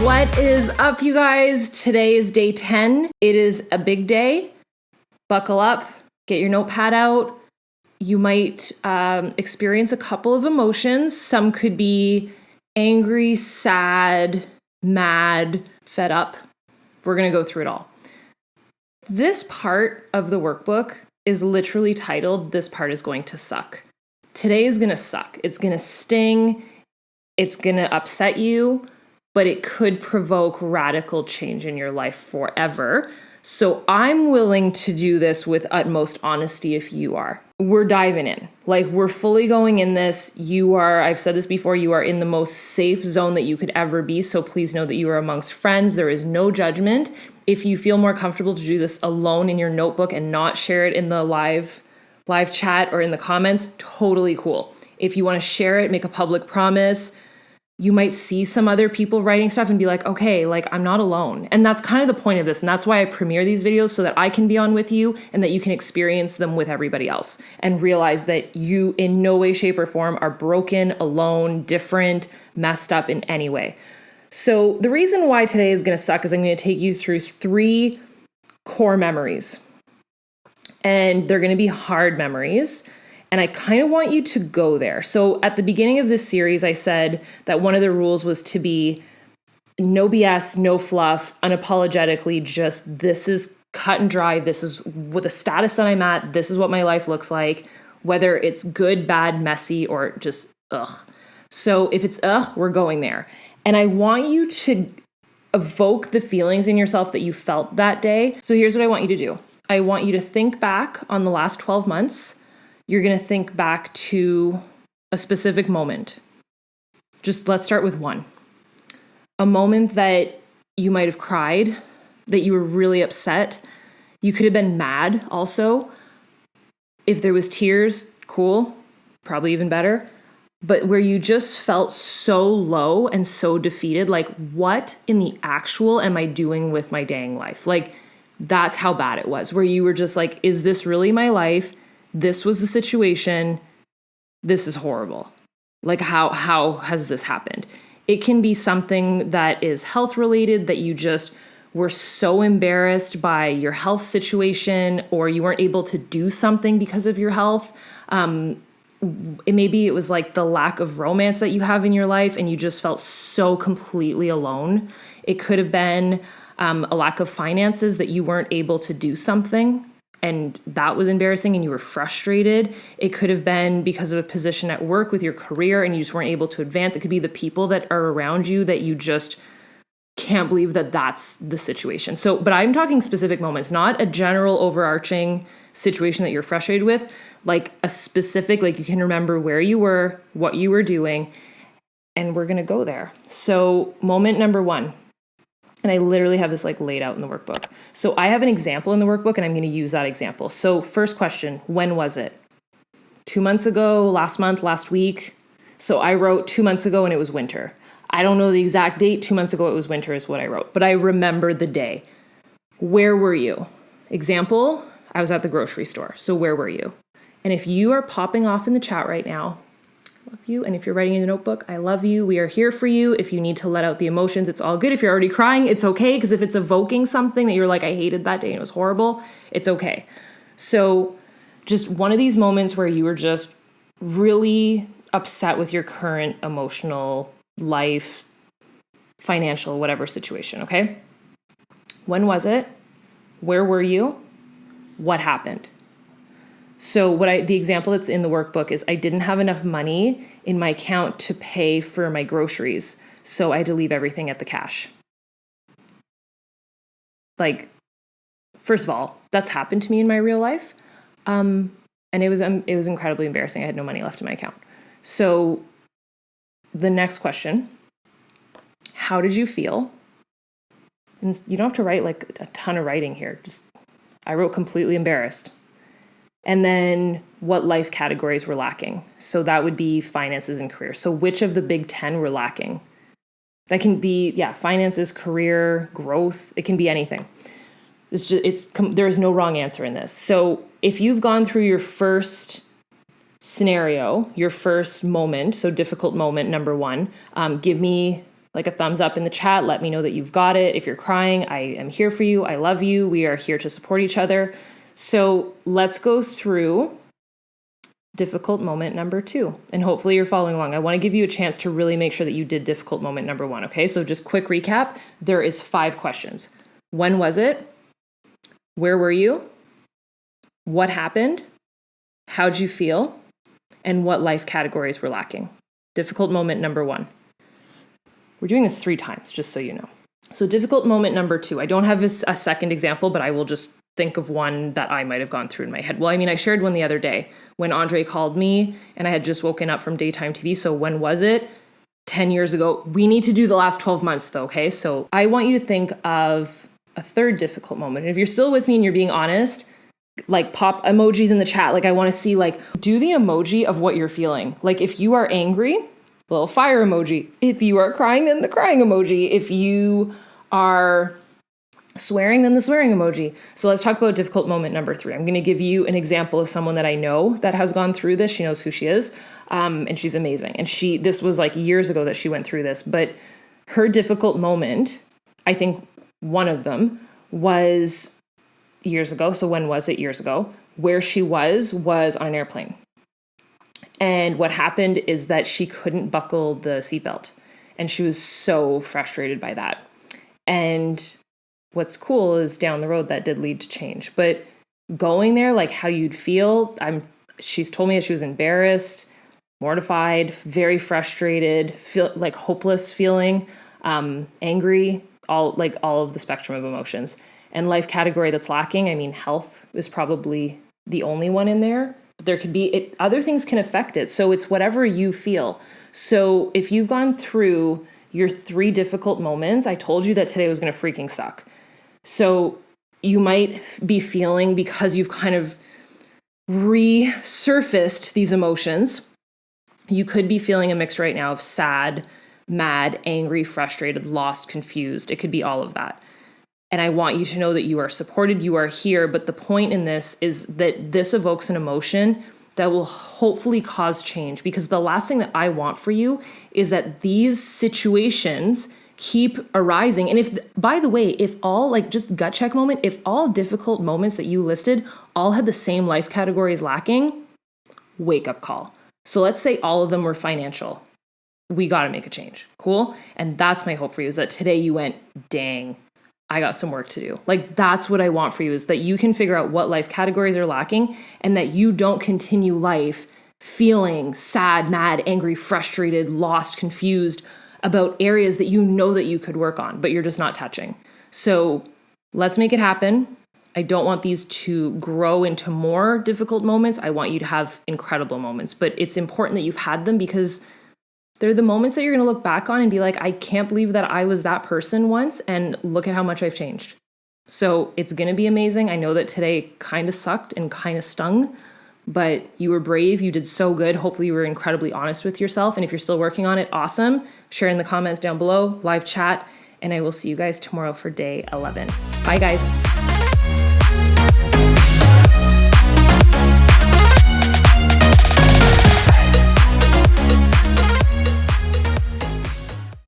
What is up, you guys? Today is day 10. It is a big day. Buckle up, get your notepad out. You might experience a couple of emotions. Some could be angry, sad, mad, fed up. We're going to go through it all. This part of the workbook is literally titled, "This part is going to suck." Today is going to suck. It's going to sting. It's going to upset you, but it could provoke radical change in your life forever. So I'm willing to do this with utmost honesty if you are. We're diving in. Like, we're fully going in this. I've said this before, you are in the most safe zone that you could ever be. So please know that you are amongst friends. There is no judgment. If you feel more comfortable to do this alone in your notebook and not share it in the live chat or in the comments, totally cool. If you want to share it, make a public promise. You might see some other people writing stuff and be like, okay, like, I'm not alone. And that's kind of the point of this. And that's why I premiere these videos, so that I can be on with you and that you can experience them with everybody else and realize that you in no way, shape, or form are broken, alone, different, messed up in any way. So the reason why today is going to suck is I'm going to take you through 3 core memories. And they're going to be hard memories. And I kind of want you to go there. So at the beginning of this series, I said that one of the rules was to be no BS, no fluff, unapologetically, just this is cut and dry. This is what the status that I'm at. This is what my life looks like, whether it's good, bad, messy, or just ugh. So if it's ugh, we're going there. And I want you to evoke the feelings in yourself that you felt that day. So here's what I want you to do. I want you to think back on the last 12 months. You're going to think back to a specific moment. Just let's start with one. A moment that you might have cried, that you were really upset. You could have been mad also. If there was tears, cool, probably even better. But where you just felt so low and so defeated, like, what in the actual am I doing with my dang life? Like, that's how bad it was, where you were just like, is this really my life? This was the situation. This is horrible. Like, how has this happened? It can be something that is health related, that you just were so embarrassed by your health situation, or you weren't able to do something because of your health. Maybe it was like the lack of romance that you have in your life and you just felt so completely alone. It could have been a lack of finances, that you weren't able to do something and that was embarrassing and you were frustrated. It could have been because of a position at work with your career and you just weren't able to advance. It could be the people that are around you that you just can't believe that that's the situation. So, but I'm talking specific moments, not a general overarching situation that you're frustrated with, like a specific, like you can remember where you were, what you were doing, and we're going to go there. So moment number 1. And I literally have this like laid out in the workbook. So I have an example in the workbook and I'm going to use that example. So first question, when was it? 2 months ago, last month, last week? So I wrote 2 months ago and it was winter. I don't know the exact date. 2 months ago it was winter is what I wrote, but I remember the day. Where were you? Example, I was at the grocery store. So where were you? And if you are popping off in the chat right now, I love you. And if you're writing in a notebook, I love you. We are here for you. If you need to let out the emotions, it's all good. If you're already crying, it's okay. Because if it's evoking something that you're like, I hated that day and it was horrible, it's okay. So just one of these moments where you were just really upset with your current emotional life, financial, whatever situation, okay? When was it? Where were you? What happened? So the example that's in the workbook is I didn't have enough money in my account to pay for my groceries. So I had to leave everything at the cash. Like, first of all, that's happened to me in my real life. And it was incredibly embarrassing. I had no money left in my account. So the next question, how did you feel? And you don't have to write like a ton of writing here. Just, I wrote completely embarrassed. And then what life categories were lacking. So that would be finances and career. So which of the big 10 were lacking? That can be, finances, career, growth. It can be anything. There is no wrong answer in this. So if you've gone through your first scenario, your first moment, so difficult moment, number 1, give me like a thumbs up in the chat. Let me know that you've got it. If you're crying, I am here for you. I love you. We are here to support each other. So let's go through difficult moment number 2. And hopefully you're following along. I want to give you a chance to really make sure that you did difficult moment number 1. Okay, so just quick recap. There is 5 questions. When was it? Where were you? What happened? How'd you feel? And what life categories were lacking? Difficult moment number 1. We're doing this 3 times, just so you know. So difficult moment number 2. I don't have a second example, but I will just think of one that I might have gone through in my head. Well, I mean, I shared one the other day when Andre called me and I had just woken up from daytime TV. So when was it? 10 years ago. We need to do the last 12 months though, okay? So I want you to think of a third difficult moment. And if you're still with me and you're being honest, like pop emojis in the chat. Like I want to see, like, do the emoji of what you're feeling. Like if you are angry, little fire emoji. If you are crying, then the crying emoji. If you are swearing, then the swearing emoji. So let's talk about difficult moment number 3. I'm going to give you an example of someone that I know that has gone through this. She knows who she is. And she's amazing. And this was like years ago that she went through this, but her difficult moment, I think one of them was years ago. So when was it? Years ago, where she was on an airplane. And what happened is that she couldn't buckle the seatbelt. And she was so frustrated by that. And what's cool is down the road that did lead to change. But going there, like how you'd feel, she's told me that she was embarrassed, mortified, very frustrated, feel like hopeless feeling, angry, all of the spectrum of emotions. And life category that's lacking, I mean, health is probably the only one in there. But there could be other things can affect it. So it's whatever you feel. So if you've gone through your 3 difficult moments, I told you that today was going to freaking suck. So you might be feeling, because you've kind of resurfaced these emotions, you could be feeling a mix right now of sad, mad, angry, frustrated, lost, confused. It could be all of that. And I want you to know that you are supported, you are here. But the point in this is that this evokes an emotion that will hopefully cause change. Because the last thing that I want for you is that these situations keep arising. And if, by the way, if all, like, just gut check moment, if all difficult moments that you listed all had the same life categories lacking, wake up call. So let's say all of them were financial. We got to make a change. Cool. And that's my hope for you, is that today you went, dang, I got some work to do. Like, that's what I want for you, is that you can figure out what life categories are lacking and that you don't continue life feeling sad, mad, angry, frustrated, lost, confused about areas that you know that you could work on, but you're just not touching. So let's make it happen. I don't want these to grow into more difficult moments. I want you to have incredible moments, but it's important that you've had them, because they're the moments that you're going to look back on and be like, I can't believe that I was that person once, and look at how much I've changed. So it's going to be amazing. I know that today kind of sucked and kind of stung, but you were brave. You did so good. Hopefully you were incredibly honest with yourself. And if you're still working on it, awesome. Share in the comments down below, live chat, and I will see you guys tomorrow for day 11. Bye, guys.